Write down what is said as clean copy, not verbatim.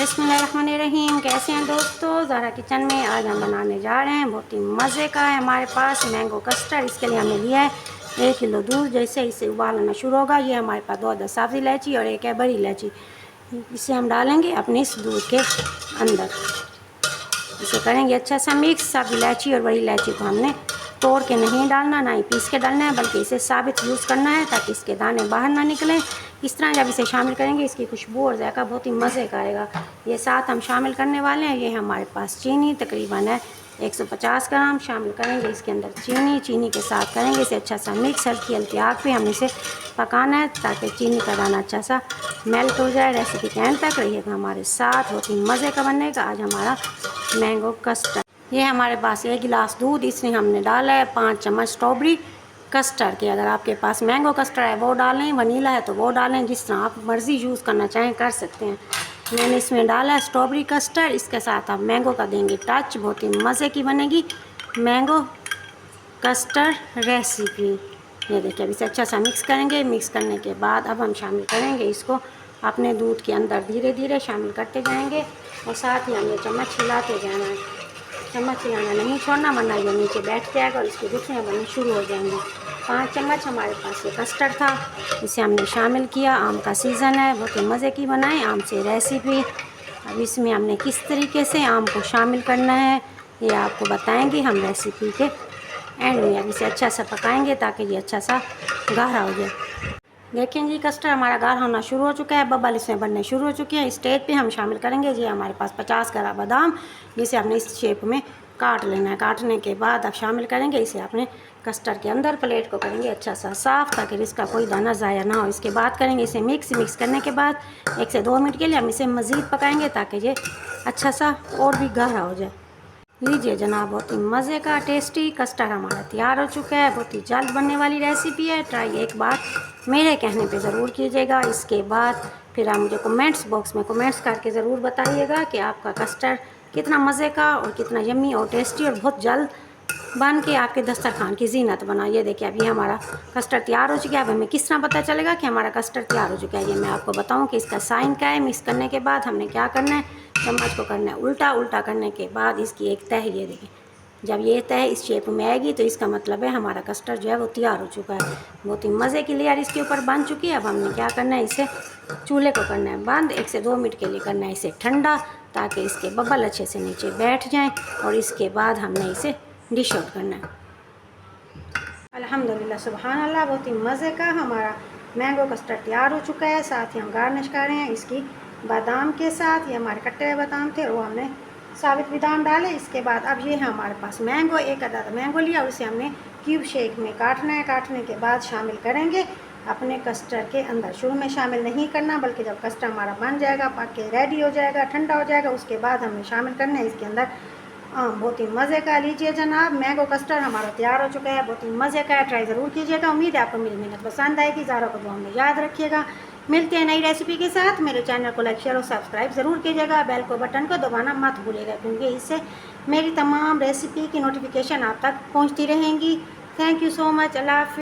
बिस्मिल्लाहिर्रहमानिर्रहीम। कैसे हैं दोस्तों? ज़ारा किचन में आज हम बनाने जा रहे हैं बहुत ही मज़े का है हमारे पास मैंगो कस्टर्ड। इसके लिए हमने लिया है 1 किलो दूध। जैसे इसे उबालना शुरू होगा, ये हमारे पास 2 अदद साबुत इलायची और 1 है बड़ी इलायची। इसे हम डालेंगे अपने इस दूध के अंदर। इसे करेंगे अच्छा सा मिक्स। सब इलायची और बड़ी इलायची को हमने तोड़ के नहीं डालना, ना ही पीस के डालना है, बल्कि इसे साबित यूज़ करना है ताकि इसके दाने बाहर ना निकलें। इस तरह जब इसे शामिल करेंगे इसकी खुशबू और जायका बहुत ही मज़े का आएगा। ये साथ हम शामिल करने वाले हैं। ये हमारे पास चीनी तकरीबन है 150 ग्राम शामिल करेंगे इसके अंदर। चीनी के साथ करेंगे इसे अच्छा सा मिक्स। हल्की हल्की आग पे हम इसे पकाना है ताकि चीनी का दाना अच्छा सा मेल्ट हो जाए। रेसिपी के एंड तक रहिएगा हमारे साथ, बहुत ही मज़े का बनेगा आज हमारा मैंगो कस्टर्ड। ये हमारे पास 1 गिलास दूध, इसमें हमने डाला है 5 चम्मच स्ट्रॉबेरी कस्टर्ड के। अगर आपके पास मैंगो कस्टर्ड है वो डालें, वनीला है तो वो डालें, जिस तरह आप मर्ज़ी यूज़ करना चाहें कर सकते हैं। मैंने इसमें डाला है स्ट्रॉबेरी कस्टर्ड। इसके साथ आप मैंगो का देंगे टच, बहुत ही मज़े की बनेगी मैंगो कस्टर्ड रेसिपी। ये देखिए, अब इसे अच्छा सा मिक्स करेंगे। मिक्स करने के बाद अब हम शामिल करेंगे इसको अपने दूध के अंदर। धीरे धीरे शामिल करते जाएंगे और साथ ही हमें चम्मच हिलाते जाना है। चम्मच हिलाना नहीं छोड़ना, वरना ये नीचे बैठ जाएगा और इसकी गुठलियाँ बननी शुरू हो जाएंगी। 5 चम्मच हमारे पास ये कस्टर्ड था, इसे हमने शामिल किया। आम का सीज़न है, बहुत ही मज़े की बनाएं आम से रेसिपी। अब इसमें हमने किस तरीके से आम को शामिल करना है ये आपको बताएंगे हम रेसिपी के एंड में। अब इसे अच्छा सा पकाएंगे ताकि ये अच्छा सा गाढ़ा हो जाए। देखें जी, कस्टर्ड हमारा गाढ़ा होना शुरू हो चुका है, बबल इसमें बनने शुरू हो चुके हैं। इस स्टेज पे हम शामिल करेंगे ये हमारे पास 50 ग्राम बादाम, जिसे हमने इस शेप में काट लेना है। काटने के बाद अब शामिल करेंगे इसे अपने कस्टर्ड के अंदर। प्लेट को करेंगे अच्छा सा साफ़ ताकि इसका कोई दाना ज़ाया ना हो। इसके बाद करेंगे इसे मिक्स करने के बाद 1 से 2 मिनट के लिए हम इसे मज़ीद पकाएँगे ताकि ये अच्छा सा और भी गाढ़ा हो जाए। लीजिए जनाब, बहुत ही मज़े का टेस्टी कस्टर्ड हमारा तैयार हो चुका है। बहुत ही जल्द बनने वाली रेसिपी है, ट्राई एक बार मेरे कहने पे ज़रूर कीजिएगा। इसके बाद फिर आप मुझे कमेंट्स बॉक्स में कमेंट्स करके ज़रूर बताइएगा कि आपका कस्टर्ड कितना मज़े का और कितना यम्मी और टेस्टी और बहुत जल्द बन के आपके दस्तरखान की जीनत बना। ये देखिए, अब ये हमारा कस्टर्ड तैयार हो चुका है। अब हमें किस तरह पता चलेगा कि हमारा कस्टर्ड तैयार हो चुका है, ये मैं आपको बताऊं कि इसका साइन क्या है। मिक्स करने के बाद हमने क्या करना है, चम्मच को करना है उल्टा करने के बाद इसकी एक तह, ये देखिए, जब ये तह इस शेप में आएगी तो इसका मतलब है हमारा कस्टर्ड जो है वो तैयार हो चुका है। बहुत ही मज़े की लेयर इसके ऊपर बन चुकी है। अब हमने क्या करना है, इसे चूल्हे को करना है बंद। 1 से 2 मिनट के लिए करना है इसे ठंडा ताकि इसके बबल अच्छे से नीचे बैठ जाएँ और इसके बाद हमने इसे डिश आउट करना है। अल्हम्दुलिल्लाह, सुभान अल्लाह, बहुत ही मज़े का हमारा मैंगो कस्टर्ड तैयार हो चुका है। साथ ही हम गार्निश कर रहे हैं इसकी बादाम के साथ। ये हमारे कट्टे हुए बादाम थे और वो हमने साबित बादाम डाले। इसके बाद अब ये है हमारे पास मैंगो, 1 अदद मैंगो लिया और इसे हमने क्यूब शेप में काटना है। काटने के बाद शामिल करेंगे अपने कस्टर्ड के अंदर। शुरू में शामिल नहीं करना, बल्कि जब कस्टर्ड हमारा बन जाएगा, पक के रेडी हो जाएगा, ठंडा हो जाएगा, उसके बाद हमने शामिल करना है इसके अंदर आम। बहुत ही मज़े का। लीजिए जनाब, मैंगो कस्टर्ड हमारा तैयार हो चुका है, बहुत ही मज़े का है। ट्राई ज़रूर कीजिएगा। उम्मीद है आपको मेरी मेहनत पसंद आएगी। ज़ारा को दुआ में याद रखिएगा। मिलते हैं नई रेसिपी के साथ। मेरे चैनल को लाइक शेयर और सब्सक्राइब ज़रूर कीजिएगा। बेल को बटन को दबाना मत भूलिएगा, क्योंकि इससे मेरी तमाम रेसिपी की नोटिफिकेशन आप तक पहुँचती रहेंगी। Thank you so much. अल्लाह हाफ़िज़।